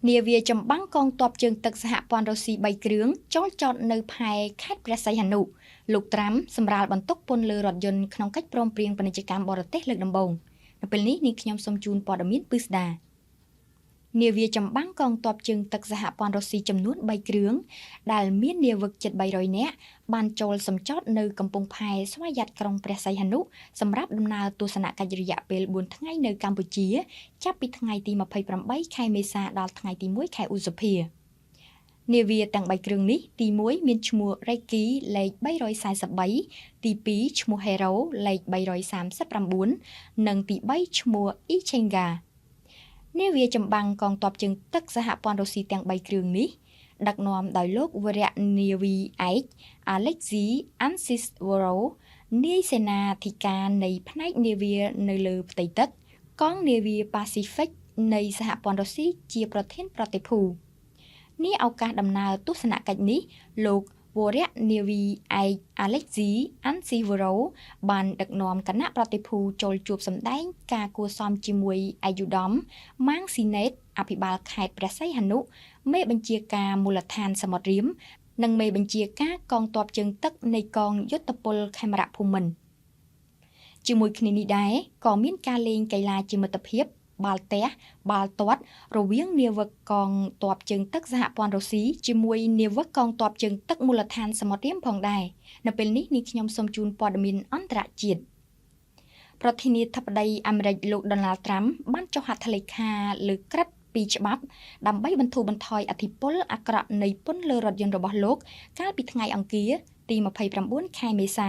នាវាចម្បាំងកងទ័ពជើងទឹកសហព័ន្ធរុស្ស៊ី3គ្រឿងចូលចតនៅផែខេត្តព្រះសីហនុលោកត្រាំសម្រាលបន្ទុកពន្ធលើរថយន្តក្នុងកិច្ចព្រមព្រៀងពាណិជ្ជកម្មបរទេសលើកដំបូងនៅពេលនេះនាងខ្ញុំសូមជូនព័ត៌មានពិស្ដានាវាចម្បាំងកងទ័ពជើងទឹកសហព័ន្ធរុស្ស៊ីចំនួន3គ្រឿងដែលមាននាវិកជិត300នាក់បានចូលសម្ចតនៅកំពង់ផែស្វយ័តក្រុងព្រះសីហនុសម្រាប់ដំណើរទស្សនកិច្ចរយៈពេល4ថ្ងៃនៅកម្ពុជាចាប់ពីថ្ងៃទី28ខែមេសាដល់ថ្ងៃទី1ខែឧសភានាវាទាំង3គ្រឿងនេះទី1មានឈ្មោះ Reiki លេខ343ទី2ឈ្មោះ Hero លេខ339និងទី3ឈ្មោះ Ichengaនាវាចម្បាំងកងទ័ពជើងទឹកសហព័ន្ធរុស្ស៊ីទាំង3គ្រឿងនេះដឹកនាំដោយលោកវរៈនាវីឯក Alexei Ansisvorov នាយសេនាធិការនៃផ្នែកនាវានៅលើផ្ទៃទឹកកងនាវាប៉ាស៊ីហ្វិកនៃសហព័ន្ធរុស្ស៊ីជាប្រធានប្រតិភូនាឱកាសដំណើរទស្សនកិច្ចនេះលោកវរៈនាវីឯក Alexei Ansisvorov បានដឹកនាំគណៈប្រតិភូចូលជួបសម្ដែងការគួរសមជាមួយអាយុធមម៉ាងស៊ីណេតអភិបាលខេត្តព្រះសីហនុមេបញ្ជាការមូលដ្ឋានសមុទ្ររៀមនិងមេបញ្ជាការកងទ័ពជើងទឹកនៃកងយុទ្ធពលខេមរភូមិន្ទជាមួយគ្នានេះដែរក៏មានការលេងកីឡាជាមិត្តភាពបាល់ទះបាល់ទាត់រវាងនាវិកកងទ័ពជើងទឹកសហព័ន្ធរុស្ស៊ីជាមួយនាវិកកងទ័ពជើងទឹកមូលដ្ឋានសមុទ្ររៀមផងដែរនៅពេលនេះនាងខ្ញុំសូមជូនព័ត៌មានអន្តរជាតិប្រធានាធិបតីអាមេរិកលោក Donald Trump បានចុះហត្ថលេខាលើក្រឹត្យពីច្បាប់ដើម្បីបន្ធូរបន្ថយឥទ្ធិពលអាក្រក់នៃពន្ធលើរថយន្តរបស់លោកកាលពីថ្ងៃអង្គារទី29ខែមេសា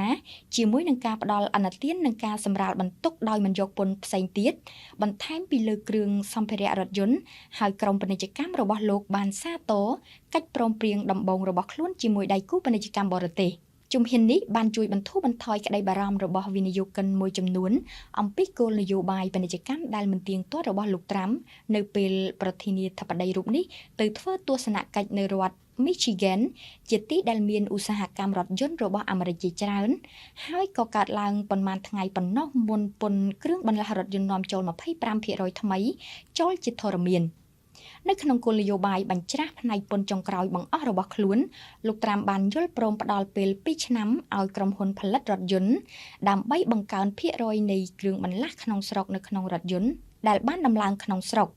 ជាមួយនឹងការផ្ដល់អាណត្តិទាននិងការសម្រាលបន្ទុកដោយមិនយកពន្ធផ្សេងទៀតបន្ថែមពីលើគ្រឿងសម្ភារៈរថយន្តហើយក្រុមពាណិជ្ជកម្មរបស់លោកបានសាទរកិច្ចព្រមព្រៀងដំបូងរបស់ខ្លួនជាមួយដៃគូពាណិជ្ជកម្មបរទេសជំហាននេះបានជួយបន្ធូរបន្ថយក្តីបារម្ភរបស់វិនិយោគិនមួយចំនួនអំពីគោលនយោបាយពាណិជ្ជកម្មដែលមិនទៀងទាត់របស់លោកត្រាំនៅពេលប្រធានាធិបតីរូបនេះទៅធ្វើទស្សនកិច្ចនៅរដ្ឋ Michigan ជាទីដែលមានឧស្សាហកម្មរថយន្តរបស់អាមេរិកជាច្រើនហើយក៏កើតឡើងប៉ុន្មានថ្ងៃប៉ុណ្ណោះមុនពន្ធគ្រឿងបន្លាស់រថយន្តនាំចូល 25% ថ្មីចូលជាធរមាននៅក្នុងគោលនយោបាយបញ្ច្រាស់ផ្នែកពន្ធចុងក្រោយបង្អស់របស់ខ្លួនលោកត្រាំបានយល់ព្រមផ្ដល់ពេល2ឆ្នាំឲ្យក្រុមហ៊ុនផលិតរថយន្តដើម្បីបង្កើនភាគរយនៃគ្រឿងបន្លាស់ក្នុងស្រុកនៅក្នុងរថយន្តដែលបានដំឡើងក្នុងស្រុក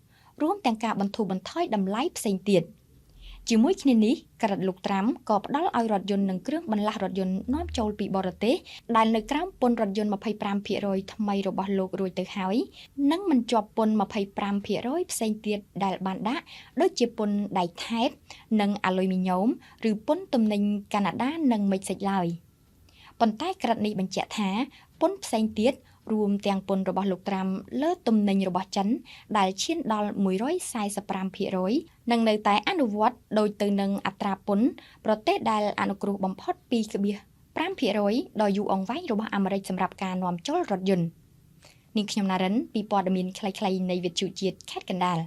រួមទាំងការបន្ធូរបន្ថយតម្លៃផ្សេងទៀតជាមួយគ្នានេះក្រឹត្យលោកត្រាំក៏ផ្ដល់ឲ្យរថយន្តនិងគ្រឿងបន្លាស់រថយន្តនាំចូលពីបរទេសដែលនៅក្រោមពន្ធរថយន្ត 25% ថ្មីរបស់លោករួចទៅហើយនិងមិនជាប់ពន្ធ 25% ផ្សេងទៀតដែលបានដាក់ដូចជាពន្ធដែកថែបនិងអាលុយមីញ៉ូមឬពន្ធទំនិញកាណាដានិងមិចស៊ិចឡើយប៉ុន្តែក្រឹត្យនេះបញ្ជាក់ថាពន្ធផ្សេងទៀតរួមទាំងពន្ធរបស់លោកត្រាំលើទំនិញរបស់ចិនដែលឈានដល់ 145% និងនៅតែអនុវត្តដូចទៅនឹងអត្រាពន្ធប្រទេសដែលអនុគ្រោះបំផុត 2.5% ដ៏យូរអង្វែងរបស់អាមេរិកសម្រាប់ការនាំចូលរថយន្តនាងខ្ញុំណារិនពីព័ត៌មានខ្លីៗនៃវិទ្យុជាតិខេត្តកណ្ដាល